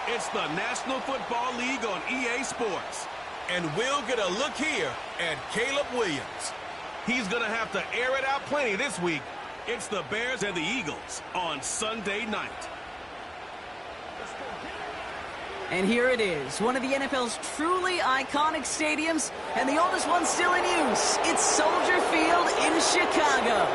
It's the National Football League on EA Sports. And we'll get a look here at Caleb Williams. He's going to have to air it out plenty this week. It's the Bears and the Eagles on Sunday night. And here it is, one of the NFL's truly iconic stadiums, and the oldest one still in use. It's Soldier Field in Chicago.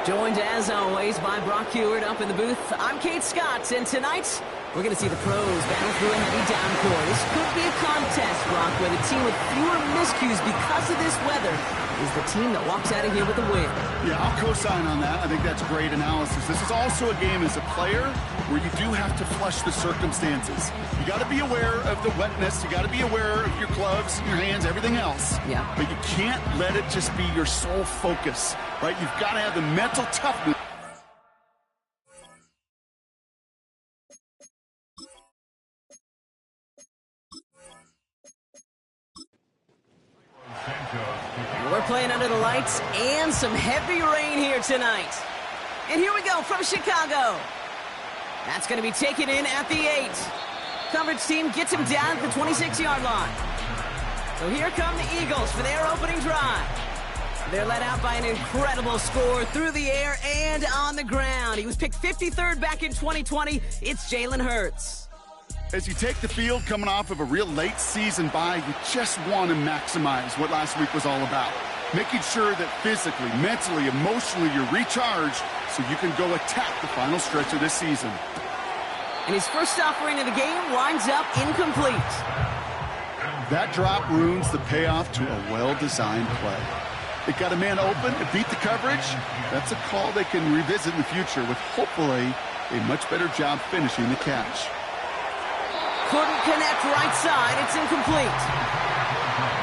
Joined, as always, by Brock Heward up in the booth. I'm Kate Scott, and tonight, we're going to see the pros battle through a heavy downpour. This could be a contest, Brock, where the team with fewer miscues because of this weather is the team that walks out of here with the win. Yeah, I'll co-sign on that. I think that's great analysis. This is also a game as a player where you do have to flush the circumstances. You got to be aware of the wetness. You got to be aware of your gloves, your hands, everything else. Yeah. But you can't let it just be your sole focus, right? You've got to have the mental toughness. We're playing under the lights and some heavy rain here tonight. And here we go from Chicago. That's going to be taken in at the 8. Coverage team gets him down at the 26-yard line. So here come the Eagles for their opening drive. They're led out by an incredible score through the air and on the ground. He was picked 53rd back in 2020. It's Jalen Hurts. As you take the field coming off of a real late season bye, you just want to maximize what last week was all about. Making sure that physically, mentally, emotionally, you're recharged so you can go attack the final stretch of this season. And his first offering of the game winds up incomplete. That drop ruins the payoff to a well-designed play. It got a man open to beat the coverage. That's a call they can revisit in the future with hopefully a much better job finishing the catch. Couldn't connect right side. It's incomplete.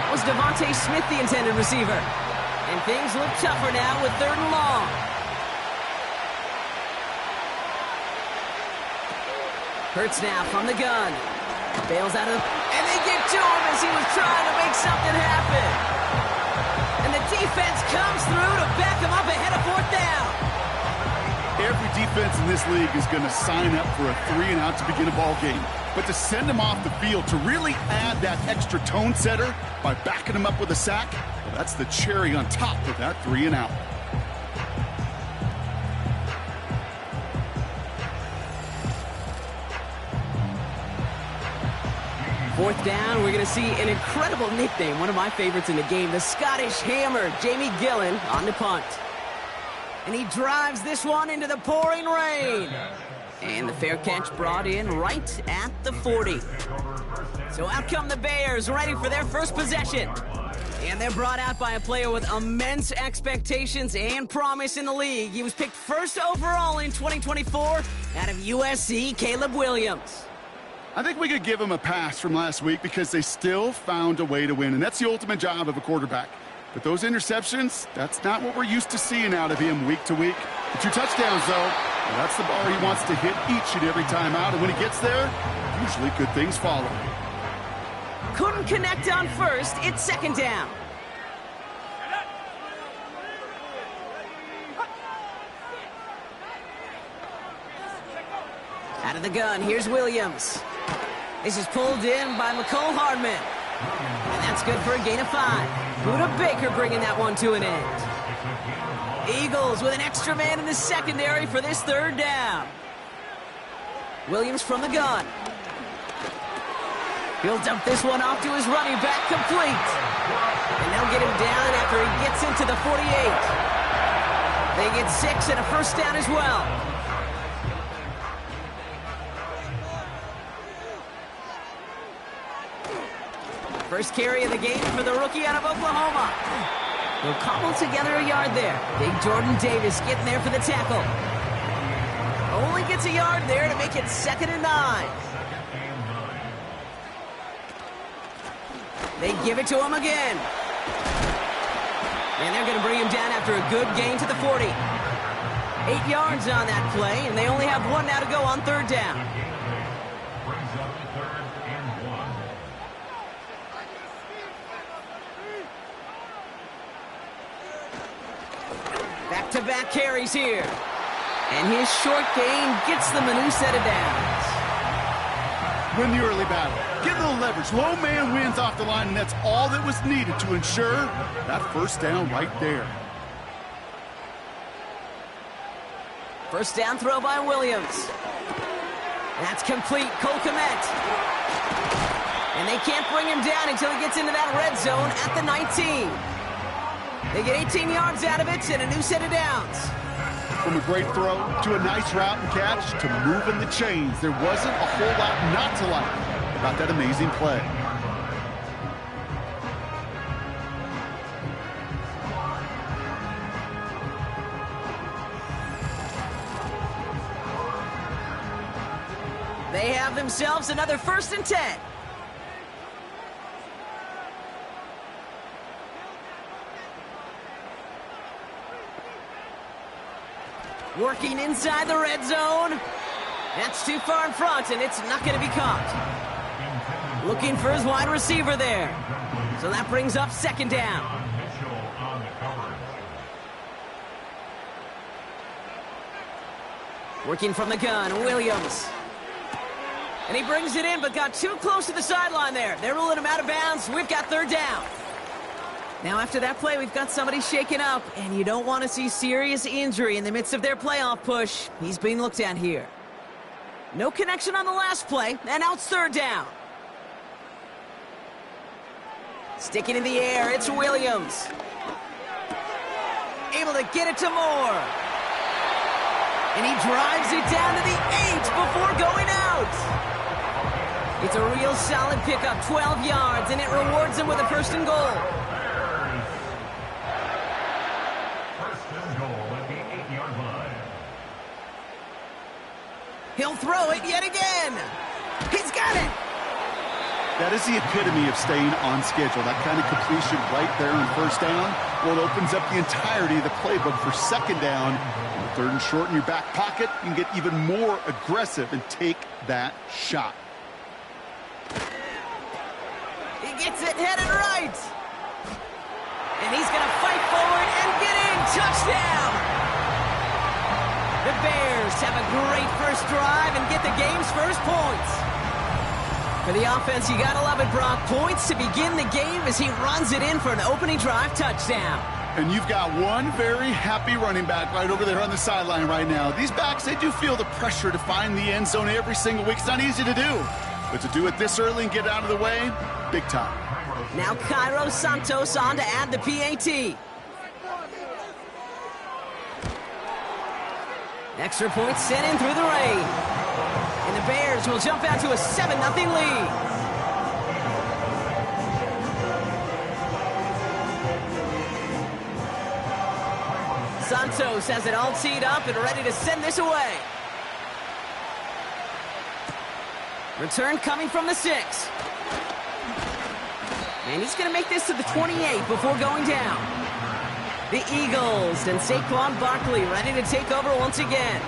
That was Devontae Smith, the intended receiver. And things look tougher now with 3rd and long. Hurts now from the gun. Bails out of the... And they get to him as he was trying to make something happen. And the defense comes through to back him up ahead of 4th down. Every defense in this league is going to sign up for a 3-and-out to begin a ball game. But to send him off the field, to really add that extra tone setter by backing him up with a sack, well, that's the cherry on top of that 3-and-out. Fourth down, we're going to see an incredible nickname, one of my favorites in the game, the Scottish Hammer, Jamie Gillen, on the punt. And he drives this one into the pouring rain. And the fair catch brought in right at the 40. So out come the Bears, ready for their first possession. And they're brought out by a player with immense expectations and promise in the league. He was picked 1st overall in 2024 out of USC, Caleb Williams. I think we could give them a pass from last week because they still found a way to win, and that's the ultimate job of a quarterback. But those interceptions, that's not what we're used to seeing out of him week to week. The 2 touchdowns, though, well, that's the bar he wants to hit each and every time out, and when he gets there, usually good things follow. Couldn't connect on 1st, it's 2nd down. Out of the gun, here's Williams. This is pulled in by McCole Hardman. And that's good for a gain of 5. Buda Baker bringing that one to an end. Eagles with an extra man in the secondary for this 3rd down. Williams from the gun. He'll dump this one off to his running back, complete. And they'll get him down after he gets into the 48. They get 6 and a 1st down as well. First carry of the game for the rookie out of Oklahoma. He'll cobble together a yard there. Big Jordan Davis getting there for the tackle. Only gets a yard there to make it 2nd and 9. They give it to him again. And they're going to bring him down after a good gain to the 40. 8 yards on that play, and they only have 1 now to go on 3rd down. Back-to-back carries here. And his short gain gets them a new set of downs. Win the early battle. Get a little leverage. Low man wins off the line, and that's all that was needed to ensure that 1st down right there. First down throw by Williams. That's complete. Cole Kmet. And they can't bring him down until he gets into that red zone at the 19. They get 18 yards out of it and a new set of downs. From a great throw to a nice route and catch to moving the chains, there wasn't a whole lot not to like about that amazing play. They have themselves another 1st and 10. Working inside the red zone. That's too far in front, and it's not going to be caught. Looking for his wide receiver there. So that brings up 2nd down. Working from the gun, Williams. And he brings it in, but got too close to the sideline there. They're ruling him out of bounds. We've got 3rd down. Now, after that play, we've got somebody shaken up, and you don't want to see serious injury in the midst of their playoff push. He's being looked at here. No connection on the last play, and now it's 3rd down. Sticking in the air, it's Williams. Able to get it to Moore. And he drives it down to the 8 before going out. It's a real solid pickup, 12 yards, and it rewards him with a 1st and goal. He'll throw it yet again. He's got it. That is the epitome of staying on schedule. That kind of completion right there on 1st down. Well, it opens up the entirety of the playbook for 2nd down. And 3rd and short in your back pocket, you can get even more aggressive and take that shot. He gets it headed right. And he's going to fight forward and get in. Touchdown. The Bears have a great first drive and get the game's first points. For the offense, you gotta love it, Brock. Points to begin the game as he runs it in for an opening drive touchdown. And you've got one very happy running back right over there on the sideline right now. These backs, they do feel the pressure to find the end zone every single week. It's not easy to do. But to do it this early and get out of the way, big time. Now Cairo Santos on to add the PAT. Extra point sent in through the rain. And the Bears will jump out to a 7-0 lead. Santos has it all teed up and ready to send this away. Return coming from the 6. And he's going to make this to the 28 before going down. The Eagles and Saquon Barkley ready to take over once again.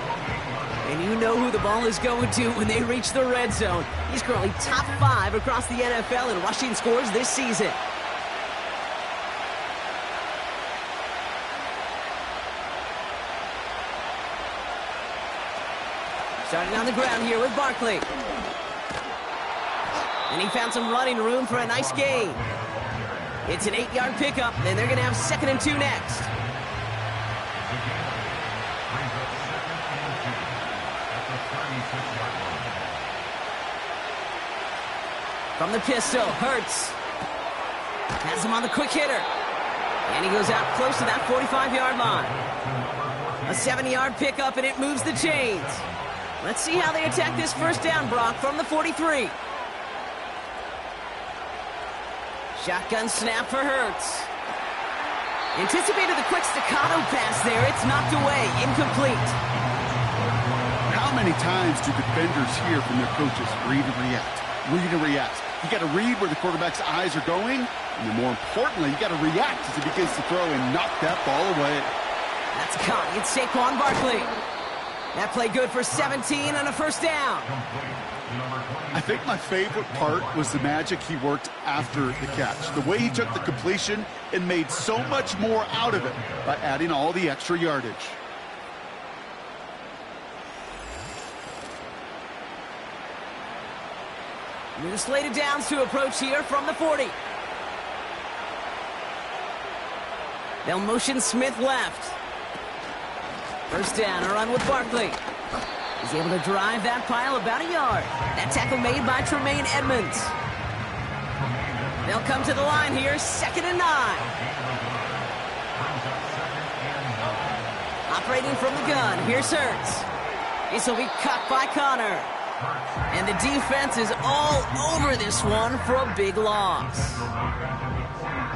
And you know who the ball is going to when they reach the red zone. He's currently top 5 across the NFL in rushing scores this season. Starting on the ground here with Barkley. And he found some running room for a nice gain. It's an 8-yard pickup, and they're going to have 2nd and 2 next. From the pistol, Hurts. Has him on the quick hitter. And he goes out close to that 45-yard line. A 7-yard pickup, and it moves the chains. Let's see how they attack this first down, Brock, from the 43. Shotgun snap for Hurts. Anticipated the quick staccato pass there. It's knocked away. Incomplete. How many times do defenders hear from their coaches, read and react, read and react? You got to read where the quarterback's eyes are going, and then more importantly, you got to react as he begins to throw and knock that ball away. That's caught. It's Saquon Barkley. That play good for 17 and a first down. I think my favorite part was the magic he worked after the catch. The way he took the completion and made so much more out of it by adding all the extra yardage. New slated downs to approach here from the 40. They'll motion Smith left. First down, a run with Barkley. He's able to drive that pile about a yard. That tackle made by Tremaine Edmonds. They'll come to the line here, 2nd and 9. Operating from the gun, here's Hurts. This will be cut by Connor. And the defense is all over this one for a big loss.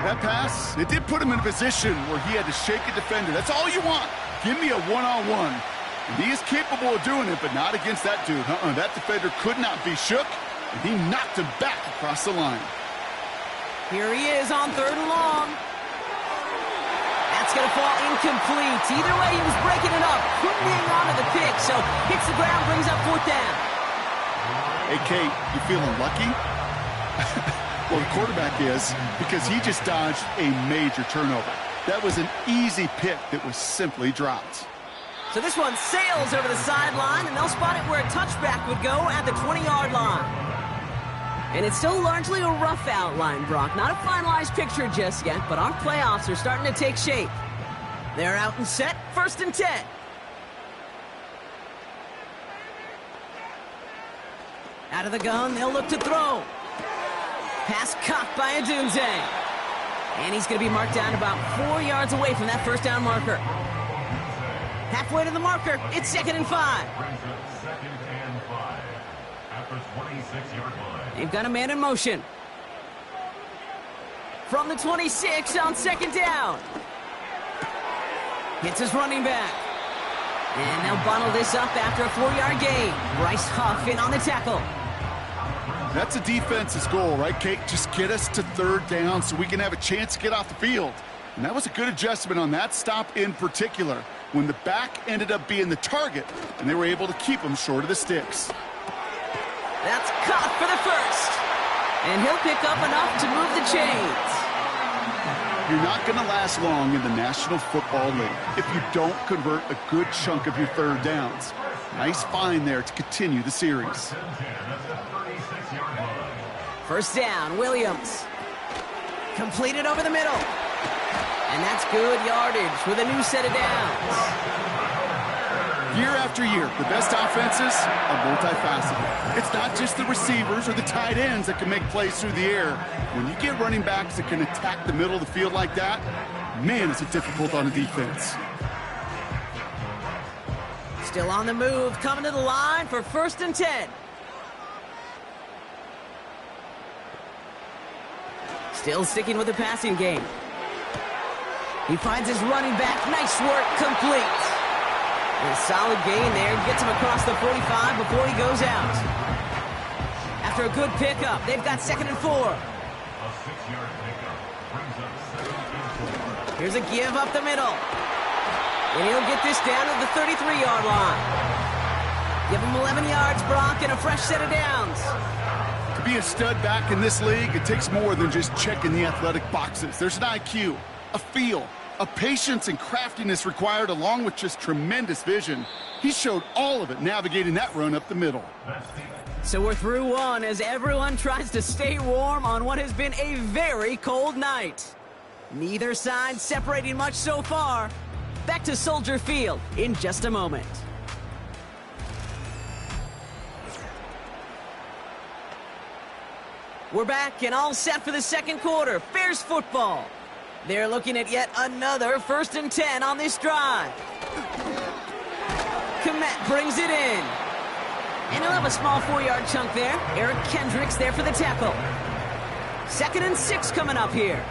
That pass, it did put him in a position where he had to shake a defender. That's all you want. Give me a one-on-one. And he is capable of doing it, but not against that dude. That defender could not be shook, and he knocked him back across the line. Here he is on 3rd and long. That's going to fall incomplete. Either way, he was breaking it up. Couldn't hang on to the pick, so hits the ground, brings up 4th down. Hey, Kate, you feeling lucky? Well, the quarterback is, because he just dodged a major turnover. That was an easy pick that was simply dropped. So this one sails over the sideline, and they'll spot it where a touchback would go at the 20-yard line. And it's still largely a rough outline, Brock. Not a finalized picture just yet, but our playoffs are starting to take shape. They're out and set, 1st and 10. Out of the gun, they'll look to throw. Pass caught by Adunze. And he's going to be marked down about 4 yards away from that first down marker. Halfway to the marker, it's 2nd and 5. They've got a man in motion. From the 26 on 2nd down. Hits his running back. And they'll bundle this up after a 4-yard gain. Bryce Huff in on the tackle. That's a defense's goal, right, Kate? Just get us to 3rd down so we can have a chance to get off the field. And that was a good adjustment on that stop in particular, when the back ended up being the target, and they were able to keep him short of the sticks. That's caught for the first. And he'll pick up enough to move the chains. You're not going to last long in the National Football League if you don't convert a good chunk of your 3rd downs. Nice find there to continue the series. First down, Williams. Completed over the middle. And that's good yardage with a new set of downs. Year after year, the best offenses are multifaceted. It's not just the receivers or the tight ends that can make plays through the air. When you get running backs that can attack the middle of the field like that, man, is it difficult on a defense. Still on the move, coming to the line for 1st and 10. Still sticking with the passing game. He finds his running back. Nice work, complete. And a solid gain there. Gets him across the 45 before he goes out. After a good pickup, they've got 2nd and 4. Here's a give up the middle. And he'll get this down to the 33-yard line. Give him 11 yards, Brock, and a fresh set of downs. To be a stud back in this league, it takes more than just checking the athletic boxes. There's an IQ, a feel, a patience and craftiness required, along with just tremendous vision. He showed all of it navigating that run up the middle. So we're through one as everyone tries to stay warm on what has been a very cold night. Neither side separating much so far. Back to Soldier Field in just a moment. We're back and all set for the 2nd quarter. Bears football. They're looking at yet another 1st and 10 on this drive. Komet brings it in. And he'll have a small 4-yard chunk there. Eric Kendricks there for the tackle. 2nd and 6 coming up here.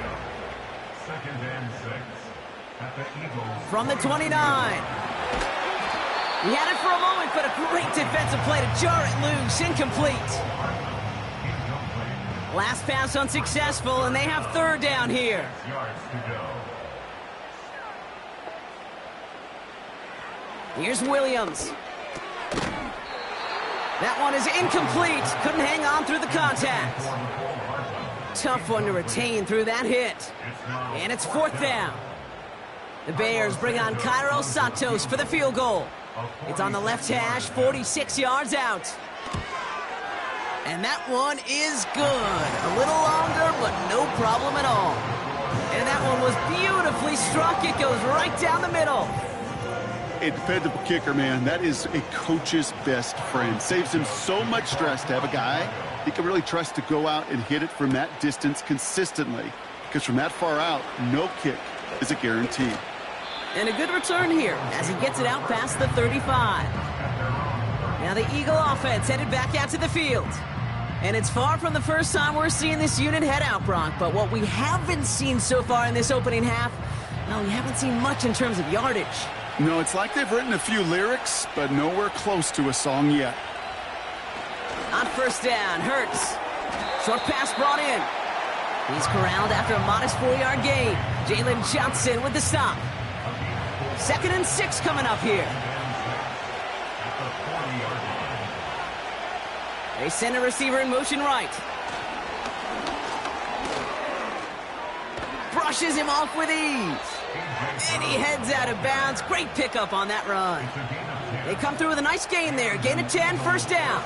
2nd and 6 at the Eagles. From the 29. He had it for a moment, but a great defensive play to jar it loose. Incomplete. Last pass unsuccessful, and they have 3rd down here. Yards to go. Here's Williams. That one is incomplete. Couldn't hang on through the contact. Tough one to retain through that hit. And it's 4th down. The Bears bring on Cairo Santos for the field goal. It's on the left hash, 46 yards out. And that one is good. A little longer, but no problem at all. And that one was beautifully struck. It goes right down the middle. A dependable kicker, man. That is a coach's best friend. Saves him so much stress to have a guy he can really trust to go out and hit it from that distance consistently. Because from that far out, no kick is a guarantee. And a good return here as he gets it out past the 35. Now the Eagle offense headed back out to the field. And it's far from the first time we're seeing this unit head out, Brock. But what we haven't seen so far in this opening half, well, we haven't seen much in terms of yardage. No, it's like they've written a few lyrics, but nowhere close to a song yet. On 1st down, Hurts. Short pass brought in. He's corralled after a modest 4-yard gain. Jalen Johnson with the stop. 2nd and 6 coming up here. They send a receiver in motion right. Brushes him off with ease. And he heads out of bounds. Great pickup on that run. They come through with a nice gain there. Gain of 10, 1st down.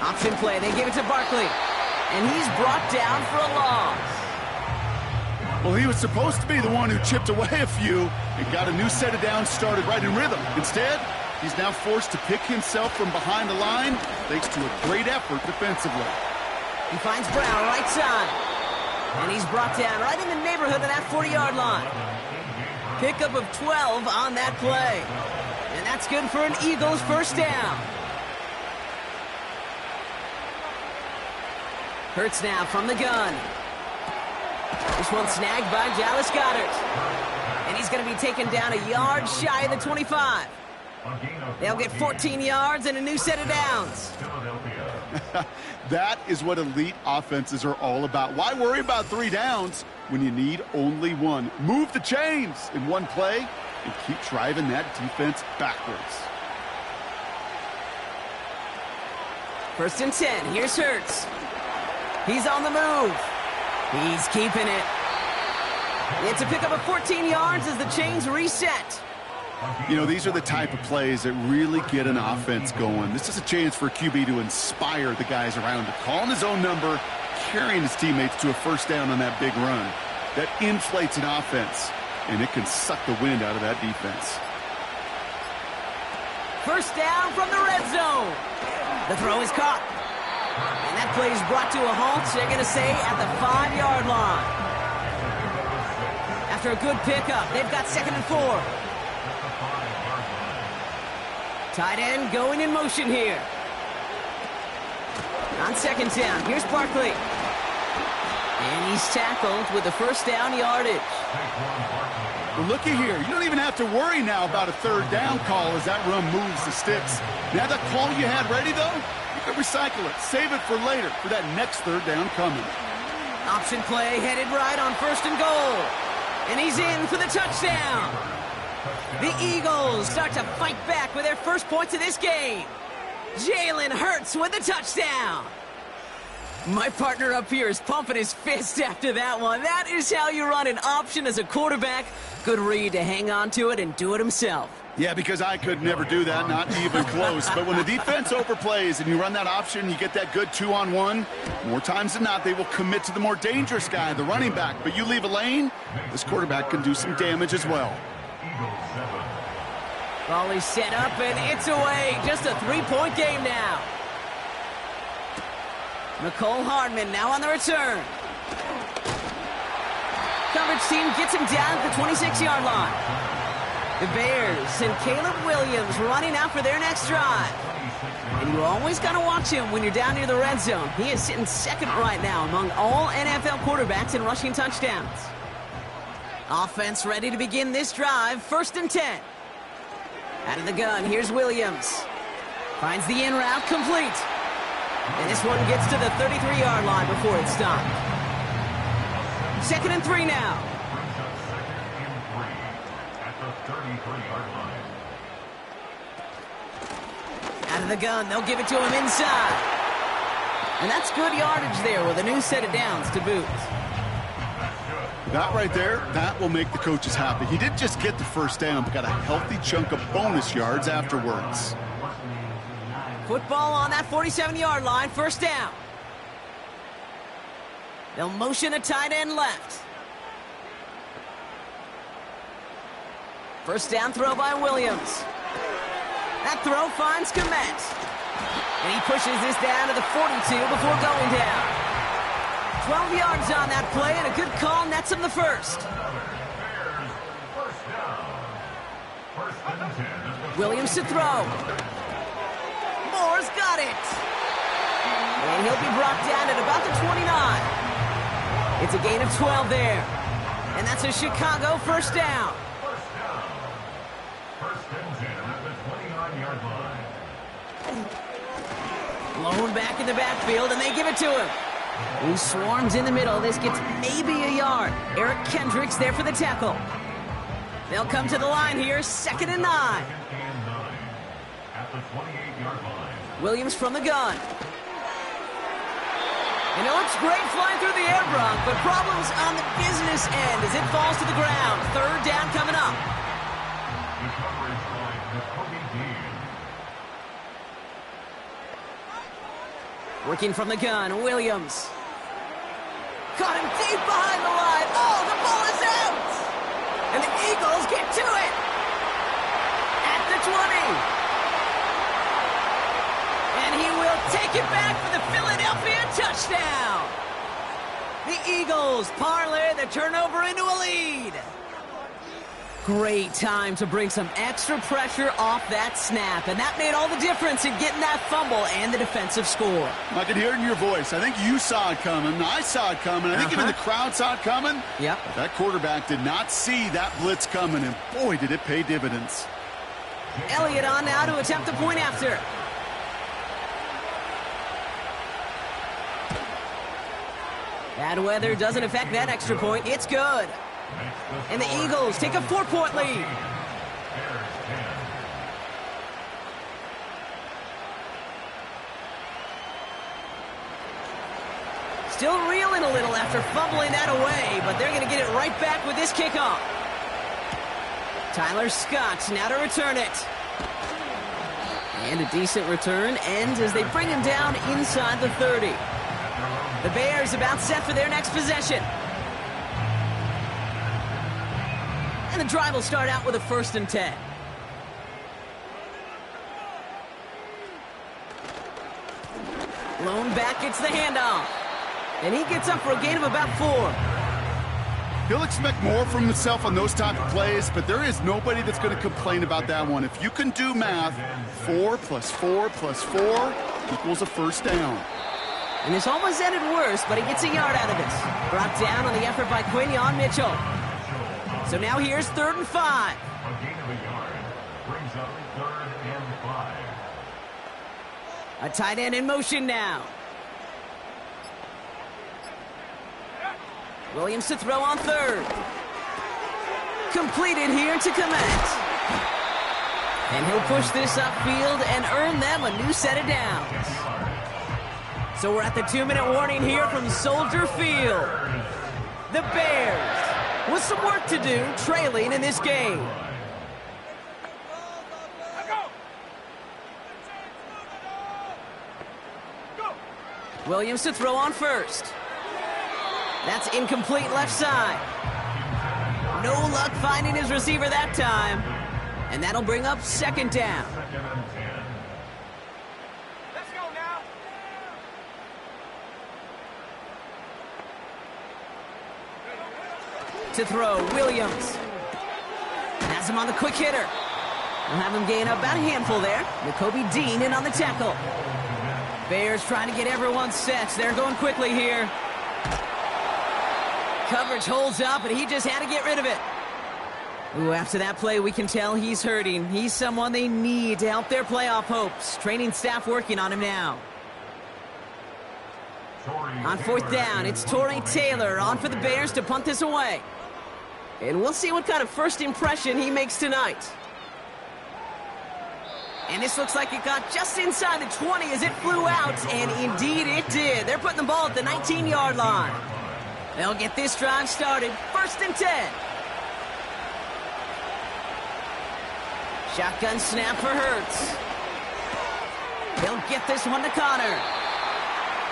Option play. They give it to Barkley. And he's brought down for a loss. Well, he was supposed to be the one who chipped away a few and got a new set of downs started right in rhythm. Instead, he's now forced to pick himself from behind the line thanks to a great effort defensively. He finds Brown right side. And he's brought down right in the neighborhood of that 40-yard line. Pickup of 12 on that play. And that's good for an Eagles 1st down. Hurts now from the gun. This one snagged by Dallas Goedert. And he's going to be taken down a yard shy of the 25. They'll get 14 yards and a new set of downs. That is what elite offenses are all about. Why worry about 3 downs when you need only 1? Move the chains in one play and keep driving that defense backwards. 1st and 10. Here's Hurts. He's on the move. He's keeping it. It's a pickup of 14 yards as the chains reset. You know, these are the type of plays that really get an offense going. This is a chance for a QB to inspire the guys around him. Calling his own number, carrying his teammates to a 1st down on that big run. That inflates an offense, and it can suck the wind out of that defense. 1st down from the red zone. The throw is caught. And that play is brought to a halt, they're going to say, at the 5-yard line. After a good pickup, they've got 2nd and 4. Tight end going in motion here. On 2nd down, here's Barkley. And he's tackled with the 1st down yardage. Well, looky here. You don't even have to worry now about a 3rd down call as that run moves the sticks. Now that call you had ready, though, you can recycle it. Save it for later for that next 3rd down coming. Option play headed right on 1st and goal. And he's in for the touchdown. The Eagles start to fight back with their first points of this game. Jalen Hurts with the touchdown. My partner up here is pumping his fist after that one. That is how you run an option as a quarterback. Good read to hang on to it and do it himself. Yeah, because I could never do that, not even close. But when the defense overplays and you run that option, you get that good 2-on-1, more times than not, they will commit to the more dangerous guy, the running back. But you leave a lane, this quarterback can do some damage as well. Ball is set up, and it's away. Just a 3-point game now. Nicole Hardman now on the return. Coverage team gets him down at the 26-yard line. The Bears and Caleb Williams running out for their next drive. And you always got to watch him when you're down near the red zone. He is sitting second right now among all NFL quarterbacks in rushing touchdowns. Offense ready to begin this drive. 1st and 10. Out of the gun, here's Williams. Finds the in route complete. And this one gets to the 33-yard line before it's stopped. 2nd and 3 now. Out of the gun, they'll give it to him inside. And that's good yardage there with a new set of downs to boot. That right there, that will make the coaches happy. He didn't just get the first down, but got a healthy chunk of bonus yards afterwards. Football on that 47-yard line, 1st down. They'll motion a tight end left. 1st down throw by Williams. That throw finds Komet. And he pushes this down to the 42 before going down. 12 yards on that play, and a good call nets him the first. Williams to throw. Moore's got it. And he'll be brought down at about the 29. It's a gain of 12 there. And that's a Chicago 1st down. Blown back in the backfield, and they give it to him. He swarms in the middle. This gets maybe a yard. Eric Kendricks there for the tackle. They'll come to the line here, 2nd and 9. Williams from the gun. And it looks great flying through the air, Bronk, but problems on the business end as it falls to the ground. 3rd down coming up. Working from the gun, Williams. Caught him deep behind the line. Oh, the ball is out! And the Eagles get to it! At the 20. And he will take it back for the Philadelphia touchdown! The Eagles parlay the turnover into a lead. Great time to bring some extra pressure off that snap, and that made all the difference in getting that fumble and the defensive score. I can hear it in your voice. I think you saw it coming. I saw it coming. I think even the crowd saw it coming. Yep. But that quarterback did not see that blitz coming, and boy, did it pay dividends. Elliott on now to attempt the point after. Bad weather doesn't affect that extra point. It's good. And the Eagles take a 4-point lead. Still reeling a little after fumbling that away, but they're going to get it right back with this kickoff. Tyler Scott now to return it. And a decent return ends as they bring him down inside the 30. The Bears about set for their next possession. And the drive will start out with a 1st and 10. Lone back gets the handoff. And he gets up for a gain of about 4. He'll expect more from himself on those type of plays, but there is nobody that's going to complain about that one. If you can do math, 4 plus 4 plus 4 equals a 1st down. And this almost ended worse, but he gets a yard out of this. Brought down on the effort by Quinion Mitchell. So now here's 3rd and 5. A gain of a yard brings up 3rd and 5. A tight end in motion now. Williams to throw on 3rd. Completed here to Komet. And he'll push this upfield and earn them a new set of downs. So we're at the 2-minute warning here from Soldier Field. The Bears with some work to do, trailing in this game. Williams to throw on 1st. That's incomplete left side. No luck finding his receiver that time. And that'll bring up 2nd down. Let's go now. To throw, Williams. Has him on the quick hitter. We'll have him gain about a handful there. Nakobe Dean in on the tackle. Bears trying to get everyone set. They're going quickly here. Coverage holds up, and he just had to get rid of it. Ooh, after that play, we can tell he's hurting. He's someone they need to help their playoff hopes. Training staff working on him now. On fourth down, it's Torrey Taylor on for the Bears to punt this away. And we'll see what kind of first impression he makes tonight. And this looks like it got just inside the 20 as it flew out, and indeed it did. They're putting the ball at the 19-yard line. They'll get this drive started. 1st and 10. Shotgun snap for Hurts. He'll get this one to Connor.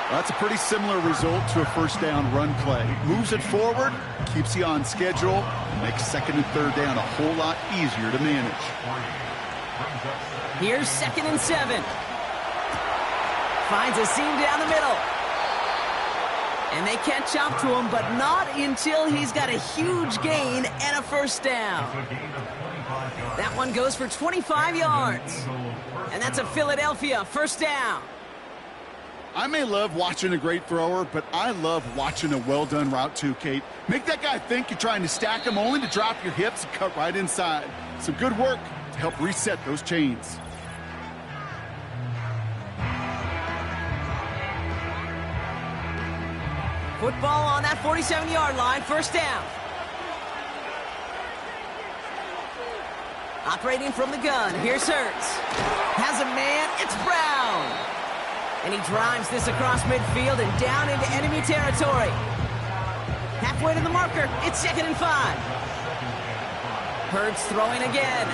Well, that's a pretty similar result to a first down run play. Moves it forward, keeps you on schedule, and makes 2nd and 3rd down a whole lot easier to manage. Here's 2nd and 7. Finds a seam down the middle. And they catch up to him, but not until he's got a huge gain and a first down. That one goes for 25 yards. And that's a Philadelphia first down. I may love watching a great thrower, but I love watching a well-done route too, Kate. Make that guy think you're trying to stack him only to drop your hips and cut right inside. Some good work to help reset those chains. Football on that 47-yard line, first down. Operating from the gun, here's Hurts. Has a man, it's Brown. And he drives this across midfield and down into enemy territory. Halfway to the marker, it's 2nd and 5. Hurts throwing again.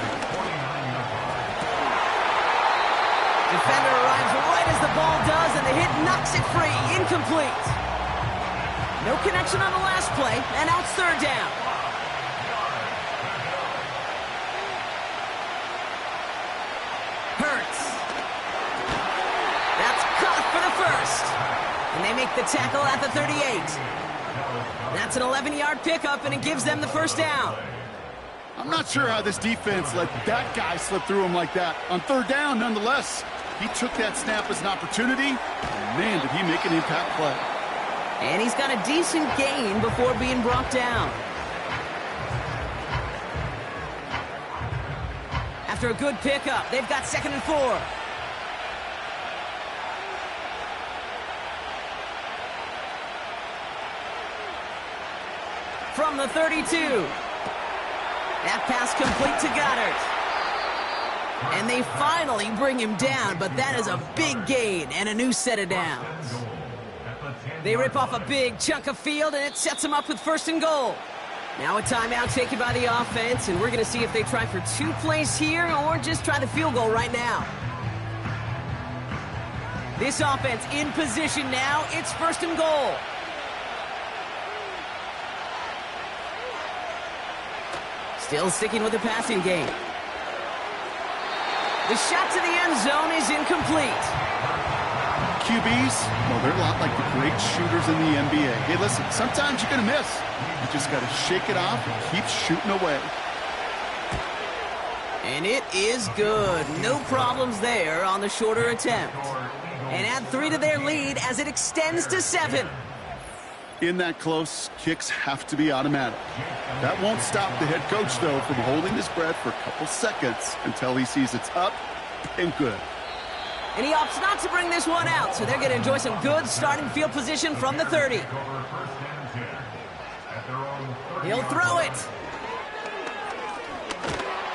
Defender arrives right as the ball does, and the hit knocks it free, incomplete. No connection on the last play, and now it's 3rd down. Hurts. That's caught for the first. And they make the tackle at the 38. That's an 11-yard pickup, and it gives them the first down. I'm not sure how this defense let that guy slip through him like that. On 3rd down, nonetheless, he took that snap as an opportunity. And man, did he make an impact play. And he's got a decent gain before being brought down. After a good pickup, they've got 2nd and 4. From the 32. That pass complete to Goddard. And they finally bring him down, but that is a big gain and a new set of downs. They rip off a big chunk of field, and it sets them up with 1st and goal. Now a timeout taken by the offense, and we're going to see if they try for 2 plays here or just try the field goal right now. This offense in position now. It's 1st and goal. Still sticking with the passing game. The shot to the end zone is incomplete. QBs, well, they're a lot like the great shooters in the NBA. Hey, listen, sometimes you're going to miss. You just got to shake it off and keep shooting away. And it is good. No problems there on the shorter attempt. And add 3 to their lead as it extends to 7. In that close, kicks have to be automatic. That won't stop the head coach, though, from holding his breath for a couple seconds until he sees it's up and good. And he opts not to bring this one out, so they're going to enjoy some good starting field position from the 30. He'll throw it.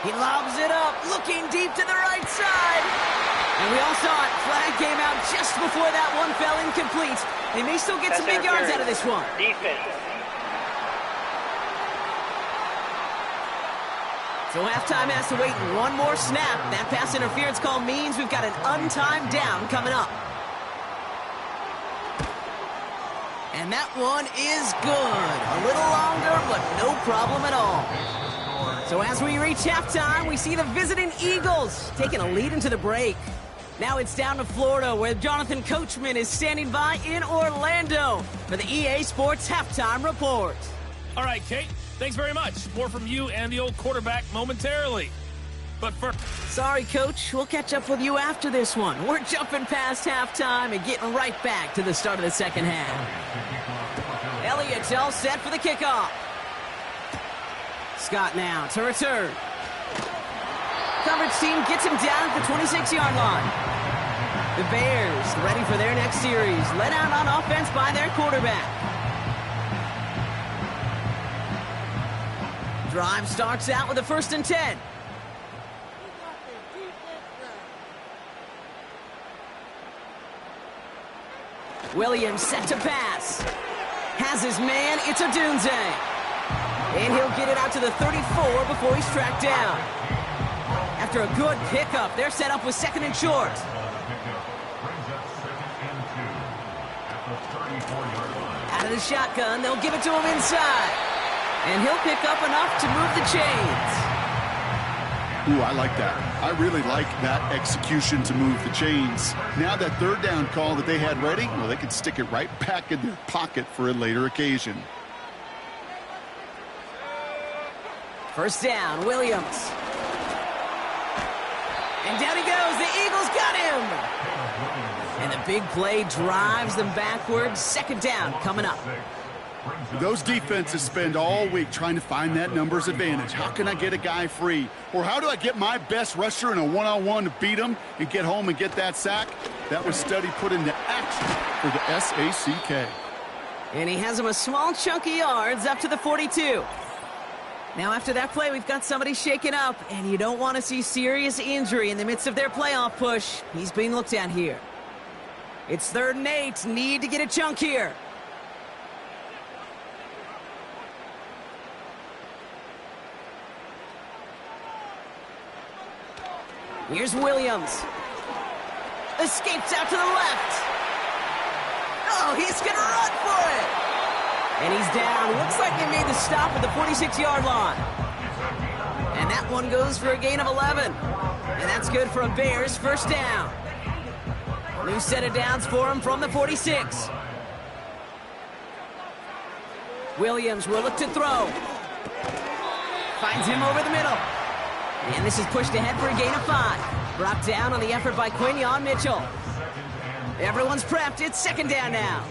He lobs it up, looking deep to the right side. And we all saw it. Flag came out just before that one fell incomplete. They may still get some big yards out of this one. Defense. So halftime has to wait one more snap. That pass interference call means we've got an untimed down coming up. And that one is good. A little longer, but no problem at all. So as we reach halftime, we see the visiting Eagles taking a lead into the break. Now it's down to Florida, where Jonathan Coachman is standing by in Orlando for the EA Sports Halftime Report. All right, Kate, Thanks very much. More from you and the old quarterback momentarily. But first... Sorry, Coach. We'll catch up with you after this one. We're jumping past halftime and getting right back to the start of the second half. Elliott's all set for the kickoff. Scott now to return. Coverage team gets him down at the 26-yard line. The Bears ready for their next series. Led out on offense by their quarterback. Drive starts out with a 1st and 10. Williams set to pass. Has his man. It's Odunze. And he'll get it out to the 34 before he's tracked down. After a good pickup, they're set up with 2nd and short. Out of the shotgun, they'll give it to him inside. And he'll pick up enough to move the chains. Ooh, I like that. I really like that execution to move the chains. Now that 3rd down call that they had ready, well, they can stick it right back in their pocket for a later occasion. 1st down, Williams. And down he goes. The Eagles got him. And the big play drives them backwards. 2nd down coming up. Those defenses spend all week trying to find that numbers advantage. How can I get a guy free? Or how do I get my best rusher in a one-on-one to beat him and get home and get that sack? That was study put into action for the SACK. And he has him a small chunk of yards up to the 42. Now after that play, we've got somebody shaken up, and you don't want to see serious injury in the midst of their playoff push. He's being looked at here. It's 3rd and 8. Need to get a chunk here. Here's Williams. Escapes out to the left. Oh, he's going to run for it. And he's down. Looks like they made the stop at the 46-yard line. And that one goes for a gain of 11. And that's good for a Bears 1st down. New set of downs for him from the 46. Williams will look to throw. Finds him over the middle. And this is pushed ahead for a gain of 5. Brought down on the effort by Quinion Mitchell. Everyone's prepped. It's 2nd down now.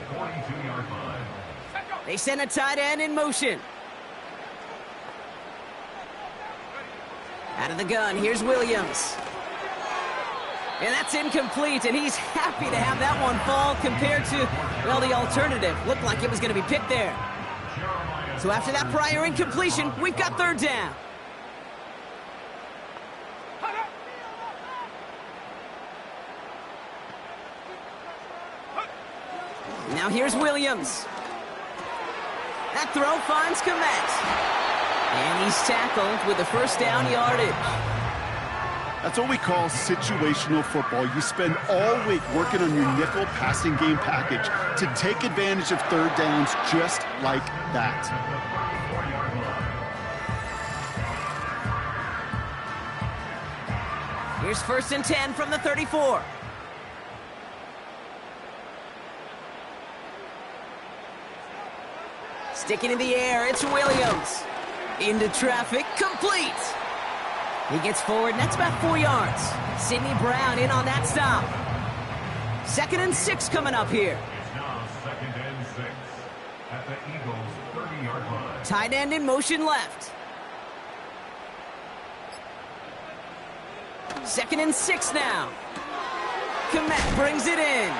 They send a tight end in motion. Out of the gun, here's Williams. And that's incomplete, and he's happy to have that one fall compared to, well, the alternative. Looked like it was going to be picked there. So after that prior incompletion, we've got 3rd down. Now here's Williams. That throw finds Komet. And he's tackled with the 1st down yardage. That's what we call situational football. You spend all week working on your nickel passing game package to take advantage of 3rd downs just like that. Here's 1st and 10 from the 34. Sticking in the air, it's Williams. Into traffic, complete. He gets forward, and that's about 4 yards. Sidney Brown in on that stop. 2nd and 6 coming up here. It's now 2nd and 6 at the Eagles' 30-yard line. Tight end in motion left. 2nd and 6 now. Komet brings it in.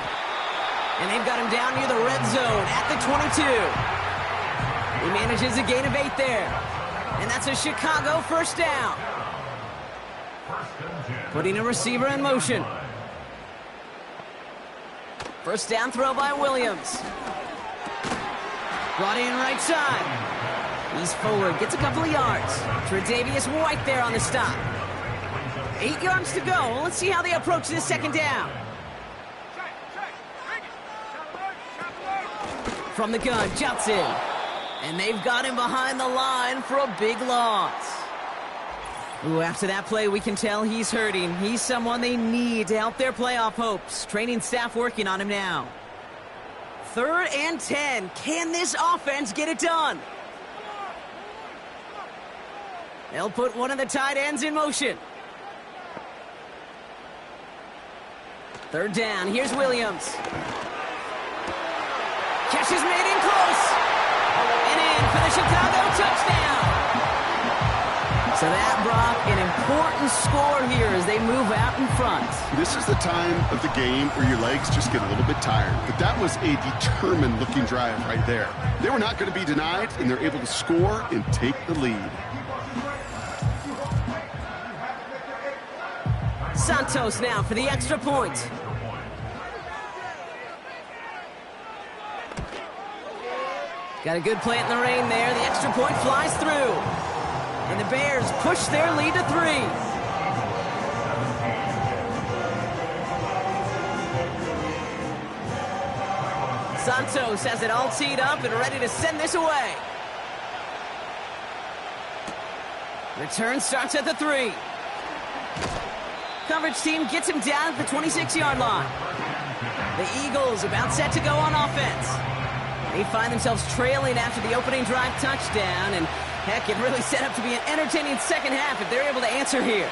And they've got him down near the red zone at the 22. He manages a gain of 8 there. And that's a Chicago 1st down. Putting a receiver in motion. 1st down throw by Williams. Brought in right side. He's forward, gets a couple of yards. Tre'Davious White there on the stop. 8 yards to go. Let's see how they approach this 2nd down. From the gun, Johnson. And they've got him behind the line for a big loss. Ooh, after that play, we can tell he's hurting. He's someone they need to help their playoff hopes. Training staff working on him now. 3rd and 10. Can this offense get it done? They'll put one of the tight ends in motion. Third down. Here's Williams. Catch is made in close. And in for the Chicago touchdown. So that brought an important score here as they move out in front. This is the time of the game where your legs just get a little bit tired. But that was a determined-looking drive right there. They were not going to be denied, and they're able to score and take the lead. Santos now for the extra point. Got a good plant in the rain there. The extra point flies through. And the Bears push their lead to 3. Santos has it all teed up and ready to send this away. Return starts at the 3. Coverage team gets him down at the 26-yard line. The Eagles about set to go on offense. They find themselves trailing after the opening drive touchdown, and heck, it really set up to be an entertaining second half if they're able to answer here.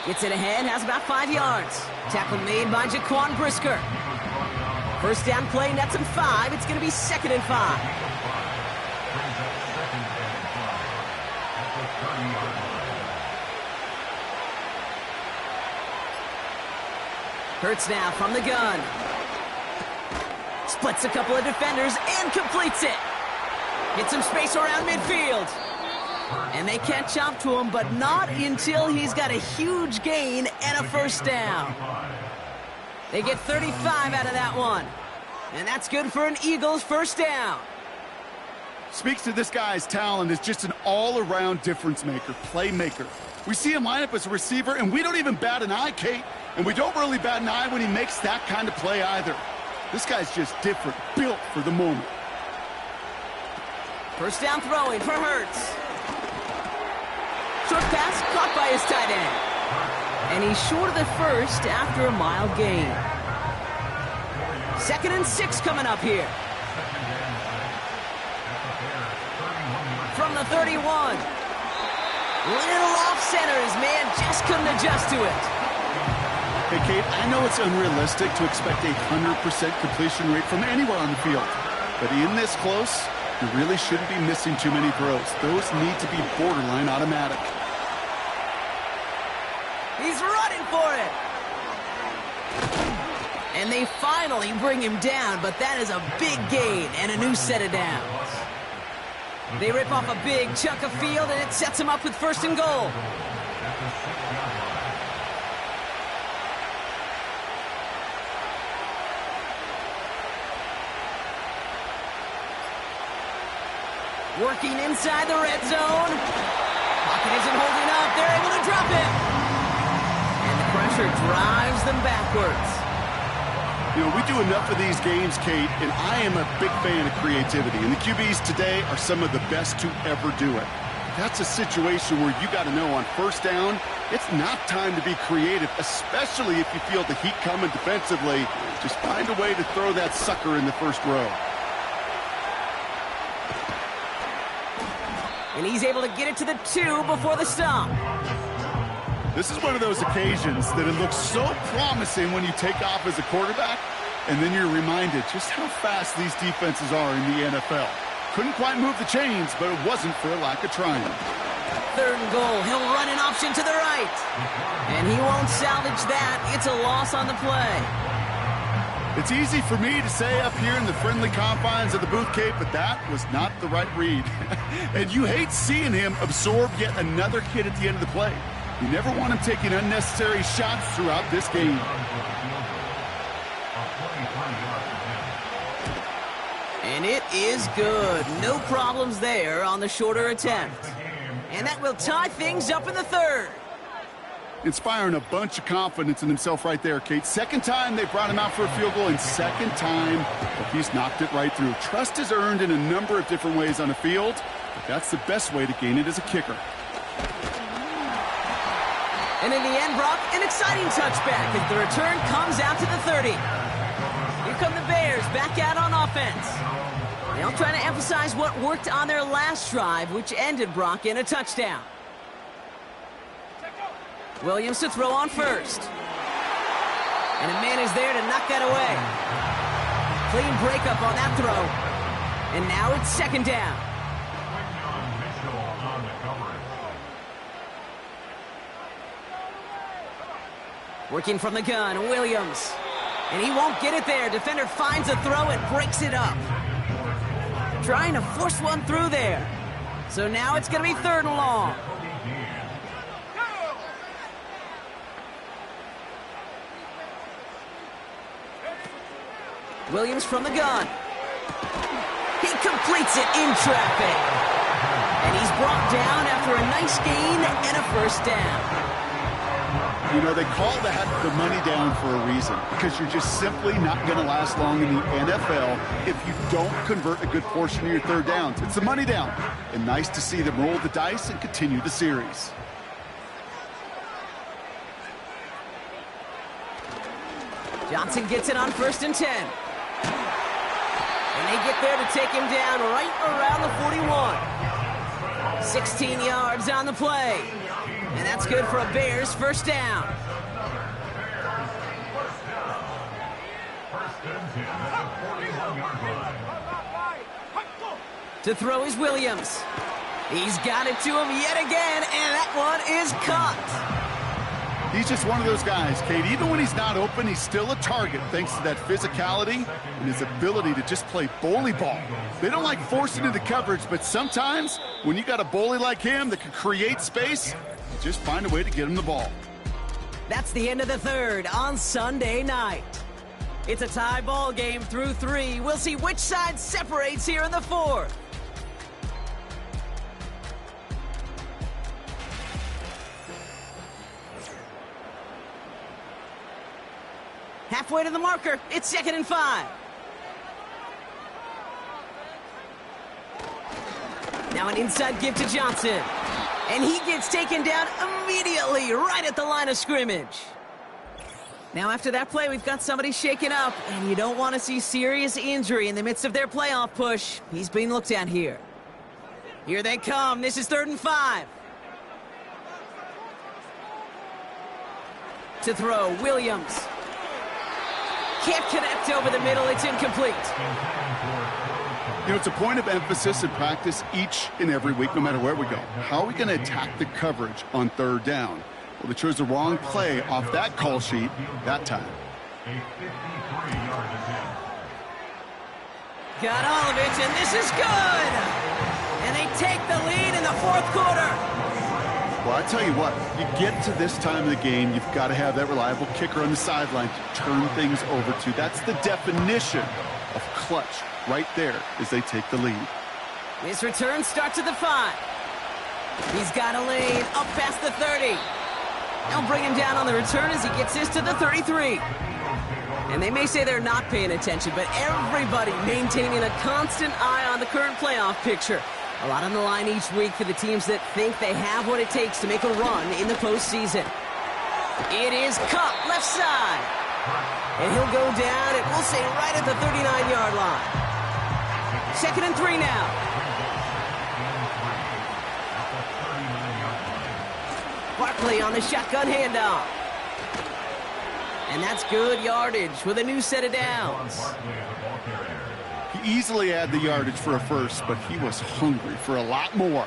Gets it ahead, has about 5 yards. Tackle made by Jaquan Brisker. First down play, nets him 5. It's going to be 2nd and 5. Hurts now from the gun. Splits a couple of defenders and completes it. Gets some space around midfield. And they catch up to him, but not until he's got a huge gain and a first down. They get 35 out of that one. And that's good for an Eagles first down. Speaks to this guy's talent as just an all-around difference maker, playmaker. We see him line up as a receiver, and we don't even bat an eye, Kate. And we don't really bat an eye when he makes that kind of play either. This guy's just different, built for the moment. First down throwing for Hurts. Short pass caught by his tight end. And he's short of the first after a mild gain. 2nd and 6 coming up here. From the 31. Little off center. His man just couldn't adjust to it. Hey, Kate, I know it's unrealistic to expect a 100% completion rate from anywhere on the field. But in this close, you really shouldn't be missing too many throws. Those need to be borderline automatic. He's running for it. And they finally bring him down, but that is a big gain and a new set of downs. They rip off a big chunk of field, and it sets him up with 1st and goal. Working inside the red zone. Pocket isn't holding up. They're able to drop it. And the pressure drives them backwards. You know, we do enough of these games, Kate, and I am a big fan of creativity. And the QBs today are some of the best to ever do it. That's a situation where you got to know on first down, it's not time to be creative, especially if you feel the heat coming defensively. Just find a way to throw that sucker in the first row. And he's able to get it to the 2 before the stop. This is one of those occasions that it looks so promising when you take off as a quarterback, and then you're reminded just how fast these defenses are in the NFL. Couldn't quite move the chains, but it wasn't for a lack of trying. 3rd and goal. He'll run an option to the right. And he won't salvage that. It's a loss on the play. It's easy for me to say up here in the friendly confines of the booth, Kate, but that was not the right read. And you hate seeing him absorb yet another hit at the end of the play. You never want him taking unnecessary shots throughout this game. And it is good. No problems there on the shorter attempt. And that will tie things up in the 3rd. Inspiring a bunch of confidence in himself right there, Kate. 2nd time they brought him out for a field goal, and 2nd time he's knocked it right through. Trust is earned in a number of different ways on the field, but that's the best way to gain it as a kicker. And in the end, Brock, an exciting touchback as the return comes out to the 30. Here come the Bears, back out on offense. They'll try to emphasize what worked on their last drive, which ended, Brock, in a touchdown. Williams to throw on first. And a man is there to knock that away. Clean breakup on that throw. And now it's second down. Working from the gun, Williams. And he won't get it there. Defender finds a throw and breaks it up. Trying to force one through there. So now it's going to be third and long. Williams from the gun. He completes it in traffic. And he's brought down after a nice gain and a first down. You know, they call that the money down for a reason, because you're just simply not going to last long in the NFL if you don't convert a good portion of your third downs. It's the money down. And nice to see them roll the dice and continue the series. Johnson gets it on 1st and 10. And they get there to take him down right around the 41. 16 yards on the play. And that's good for a Bears first down. To throw is Williams. He's got it to him yet again, and that one is caught. He's just one of those guys, Kate. Even when he's not open, he's still a target thanks to that physicality and his ability to just play bully ball. They don't like forcing into coverage, but sometimes when you got a bully like him that can create space, just find a way to get him the ball. That's the end of the third on Sunday night. It's a tie ball game through 3. We'll see which side separates here in the 4th. Halfway to the marker. It's 2nd and 5. Now an inside give to Johnson. And he gets taken down immediately right at the line of scrimmage. Now after that play, we've got somebody shaken up, and you don't want to see serious injury in the midst of their playoff push. He's being looked at here. Here they come. This is 3rd and 5. To throw, Williams. Can't connect over the middle. It's incomplete. You know, it's a point of emphasis in practice each and every week, no matter where we go. How are we going to attack the coverage on 3rd down? Well, they chose the wrong play off that call sheet that time. Got Olovich, and this is good! And they take the lead in the 4th quarter. Well, I tell you what, you get to this time of the game, you've got to have that reliable kicker on the sideline to turn things over to. That's the definition of clutch right there as they take the lead. This return starts at the 5. He's got a lane up past the 30. They'll bring him down on the return as he gets this to the 33. And they may say they're not paying attention, but everybody maintaining a constant eye on the current playoff picture. A lot on the line each week for the teams that think they have what it takes to make a run in the postseason. It is Cup, left side. And he'll go down, and we'll say right at the 39-yard line. 2nd and 3 now. Barkley on the shotgun handoff. And that's good yardage with a new set of downs. He easily had the yardage for a first, but he was hungry for a lot more.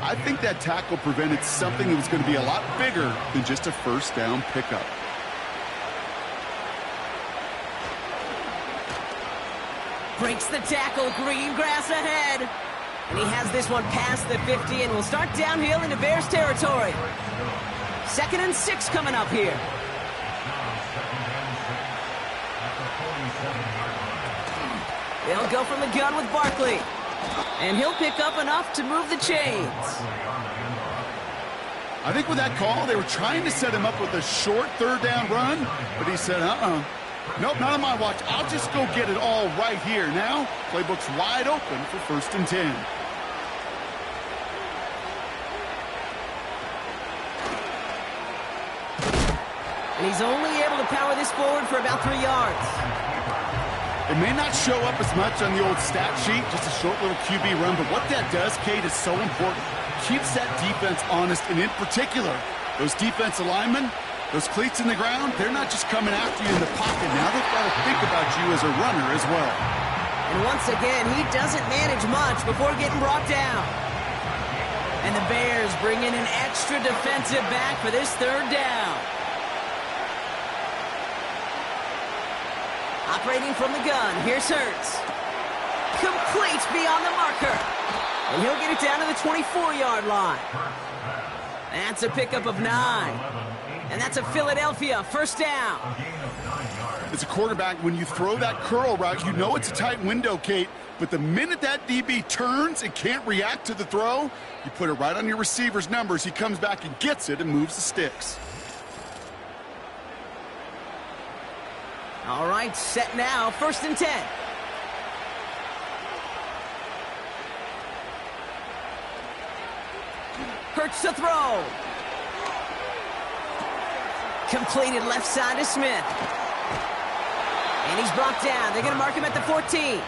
I think that tackle prevented something that was going to be a lot bigger than just a first down pickup. Breaks the tackle, green grass ahead. And he has this one past the 50 and will start downhill into Bears territory. 2nd and 6 coming up here. They'll go from the gun with Barkley. And he'll pick up enough to move the chains. I think with that call, they were trying to set him up with a short 3rd down run, but he said, nope, not on my watch. I'll just go get it all right here. Now, playbook's wide open for 1st and 10. And he's only able to power this forward for about 3 yards. It may not show up as much on the old stat sheet, just a short little QB run, but what that does, Kate, is so important. Keeps that defense honest, and in particular, those defensive linemen, those cleats in the ground, they're not just coming after you in the pocket. Now they've got to think about you as a runner as well. And once again, he doesn't manage much before getting brought down. And the Bears bring in an extra defensive back for this third down. Operating from the gun, here's Hurts. Complete beyond the marker. And he'll get it down to the 24-yard line. That's a pickup of 9. And that's a Philadelphia first down. As a quarterback, when you throw that curl route, you know it's a tight window, Kate. But the minute that DB turns and can't react to the throw, you put it right on your receiver's numbers. He comes back and gets it and moves the sticks. All right, set now, 1st and 10. Hurts to throw. Completed left side to Smith. And he's brought down. They're going to mark him at the 14.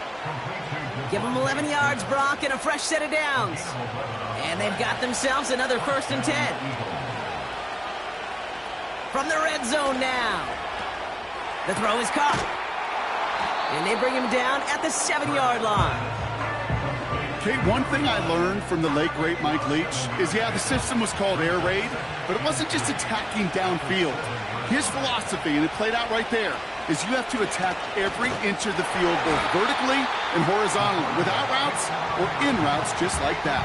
Give him 11 yards, Brock, and a fresh set of downs. And they've got themselves another 1st and 10. From the red zone now. The throw is caught. And they bring him down at the 7-yard line. Kate, one thing I learned from the late, great Mike Leach is, yeah, the system was called air raid, but it wasn't just attacking downfield. His philosophy, and it played out right there, is you have to attack every inch of the field, both vertically and horizontally, without routes or in routes just like that.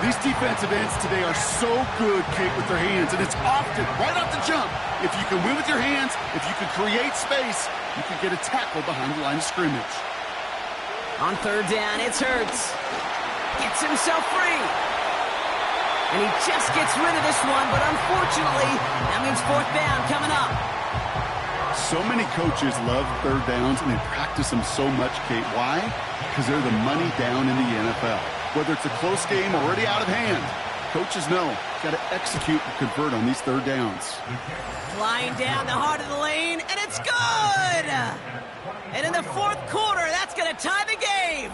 These defensive ends today are so good, Kate, with their hands, and it's often, right off the jump, if you can win with your hands, if you can create space, you can get a tackle behind the line of scrimmage. On 3rd down, it's Hurts. Gets himself free. And he just gets rid of this one, but unfortunately, that means 4th down coming up. So many coaches love 3rd downs, and they practice them so much, Kate. Why? Because they're the money down in the NFL. Whether it's a close game already out of hand, coaches know got to execute and convert on these 3rd downs. Flying down the heart of the lane, and it's good! And in the 4th quarter, that's going to tie the game.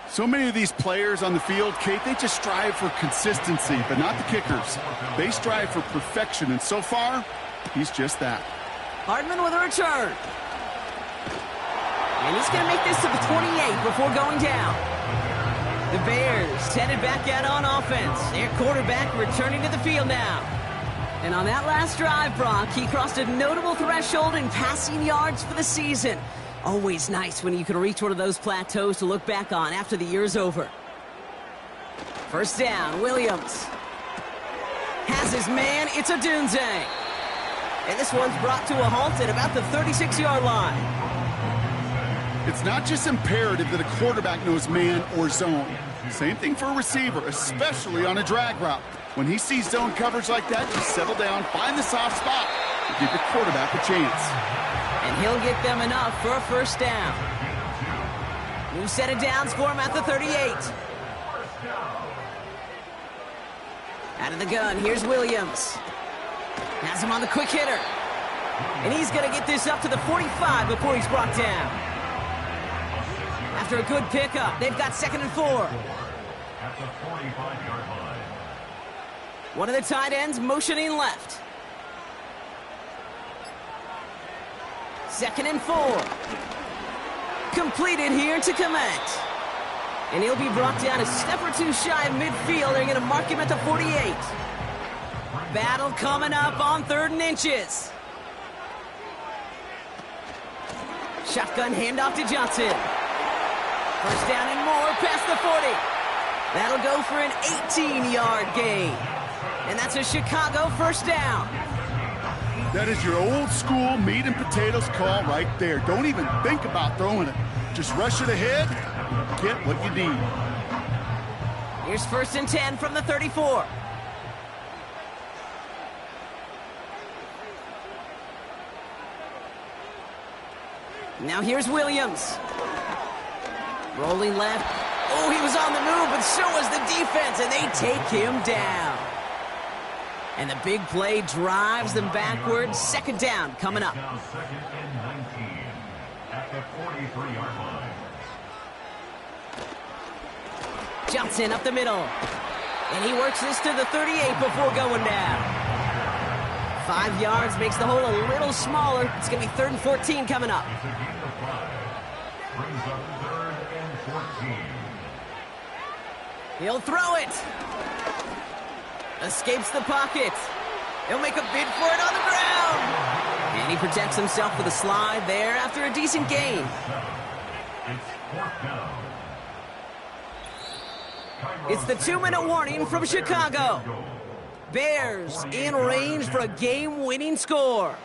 So many of these players on the field, Kate, they just strive for consistency, but not the kickers. They strive for perfection, and so far, he's just that. Hardman with a return. And he's going to make this to the 28 before going down. The Bears headed back out on offense. Their quarterback returning to the field now. And on that last drive, Brock, he crossed a notable threshold in passing yards for the season. Always nice when you can reach one of those plateaus to look back on after the year's over. 1st down, Williams. Has his man, it's a Dunze. And this one's brought to a halt at about the 36-yard line. It's not just imperative that a quarterback knows man or zone. Same thing for a receiver, especially on a drag route. When he sees zone coverage like that, just settle down, find the soft spot, and give your quarterback a chance. And he'll get them enough for a 1st down. New set of downs for him at the 38. Out of the gun, here's Williams. Has him on the quick hitter. And he's going to get this up to the 45 before he's brought down. After a good pickup, they've got 2nd and 4. At the 45-yard line. One of the tight ends motioning left. 2nd and 4. Completed here to Komet. And he'll be brought down a step or two shy of midfield. They're going to mark him at the 48. Battle coming up on 3rd and inches. Shotgun handoff to Johnson. 1st down and more past the 40. That'll go for an 18-yard gain. And that's a Chicago 1st down. That is your old school meat and potatoes call right there. Don't even think about throwing it. Just rush it ahead and get what you need. Here's 1st and 10 from the 34. Now here's Williams. Rolling left. Oh, he was on the move, but so was the defense, and they take him down. And the big play drives them backwards. 2nd down coming up. Now 2nd and 19 at at the 43-yard line. Johnson up the middle. And he works this to the 38 before going down. 5 yards makes the hole a little smaller. It's going to be 3rd and 14 coming up. It's a gain of 5. Brings up 3rd and 14. He'll throw it. Escapes the pocket. He'll make a bid for it on the ground. And he protects himself with a slide there after a decent gain. It's 4th down. It's the 2-minute warning from Chicago. Bears in range for a game-winning score.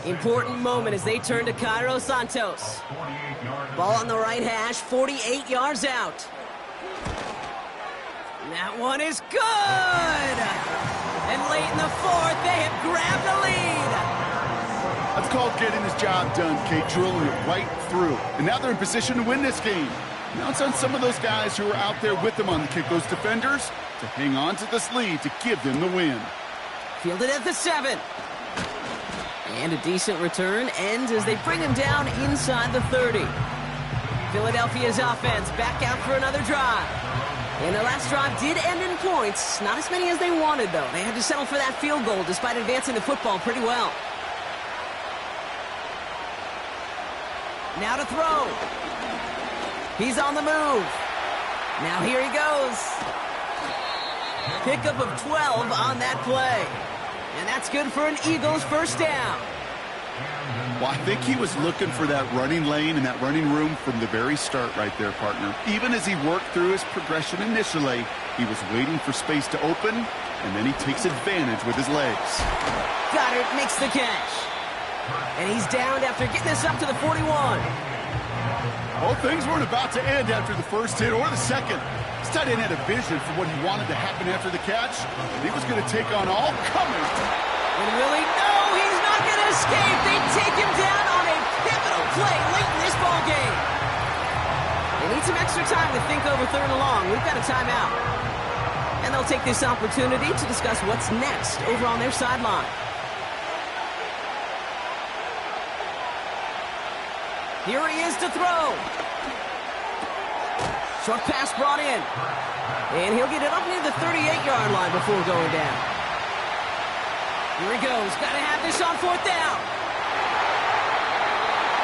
Important moment as they turn to Cairo Santos. Ball on the right hash, 48 yards out. That one is good! And late in the 4th, they have grabbed the lead. That's called getting his job done, Kate, drilling it right through. And now they're in position to win this game. Now it's on some of those guys who are out there with them on the kick, those defenders, to hang on to this lead to give them the win. Fielded at the 7. And a decent return ends as they bring him down inside the 30. Philadelphia's offense back out for another drive. And their last drive did end in points. Not as many as they wanted, though. They had to settle for that field goal despite advancing the football pretty well. Now to throw. He's on the move. Now here he goes. Pickup of 12 on that play. And that's good for an Eagles first down. Well, I think he was looking for that running lane and that running room from the very start right there, partner. Even as he worked through his progression initially, he was waiting for space to open, and then he takes advantage with his legs. Goddard makes the catch. And he's downed after getting this up to the 41. Well, things weren't about to end after the first hit or the second. This tight end had a vision for what he wanted to happen after the catch, and he was going to take on all comers. And really, no, he's not going to escape. They take him down on a pivotal play late in this ball game. They need some extra time to think over 3rd and long. We've got a timeout. And they'll take this opportunity to discuss what's next over on their sideline. Here he is to throw. Short pass brought in. And he'll get it up near the 38-yard line before going down. Here he goes. Got to have this on 4th down.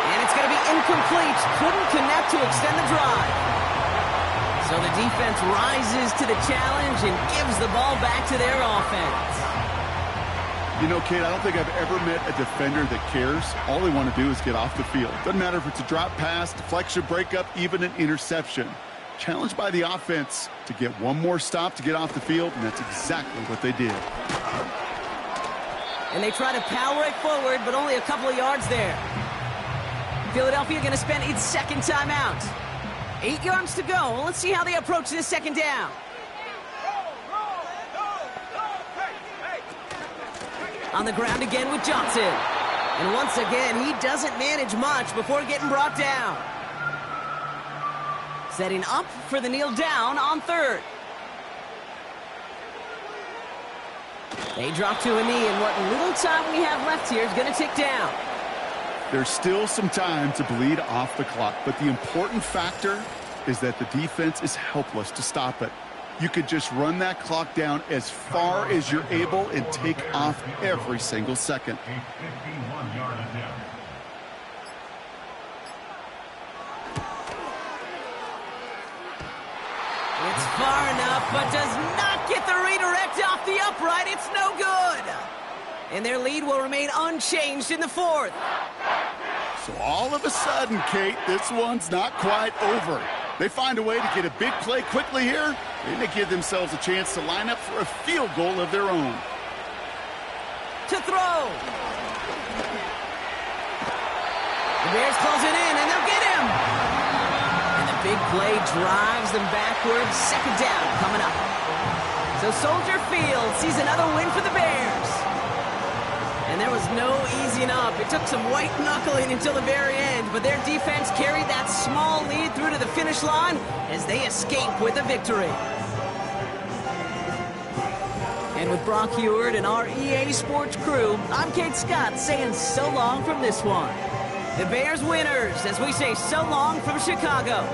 And it's going to be incomplete. Couldn't connect to extend the drive. So the defense rises to the challenge and gives the ball back to their offense. You know, Kate, I don't think I've ever met a defender that cares. All they want to do is get off the field. Doesn't matter if it's a drop pass, deflection, breakup, even an interception. Challenged by the offense to get one more stop to get off the field, and that's exactly what they did. And they try to power it forward, but only a couple of yards there. Philadelphia going to spend its second timeout. 8 yards to go. Well, let's see how they approach this second down. On the ground again with Johnson. And once again, he doesn't manage much before getting brought down. Setting up for the kneel down on 3rd. They drop to a knee, and what little time we have left here is going to tick down. There's still some time to bleed off the clock, but the important factor is that the defense is helpless to stop it. You could just run that clock down as far as you're able and take off every single second. A 51-yard attempt. It's far enough, but does not get the redirect off the upright. It's no good. And their lead will remain unchanged in the 4th. So all of a sudden, Kate, this one's not quite over. They find a way to get a big play quickly here, and they give themselves a chance to line up for a field goal of their own. To throw. The Bears close it in, and they'll get him. And the big play drives them backwards. Second down coming up. So Soldier Field sees another win for the Bears. And there was no easing up. It took some white knuckling until the very end, but their defense carried that small lead through to the finish line as they escape with a victory. And with Brock Heward and our EA Sports crew, I'm Kate Scott saying so long from this one. The Bears winners as we say so long from Chicago.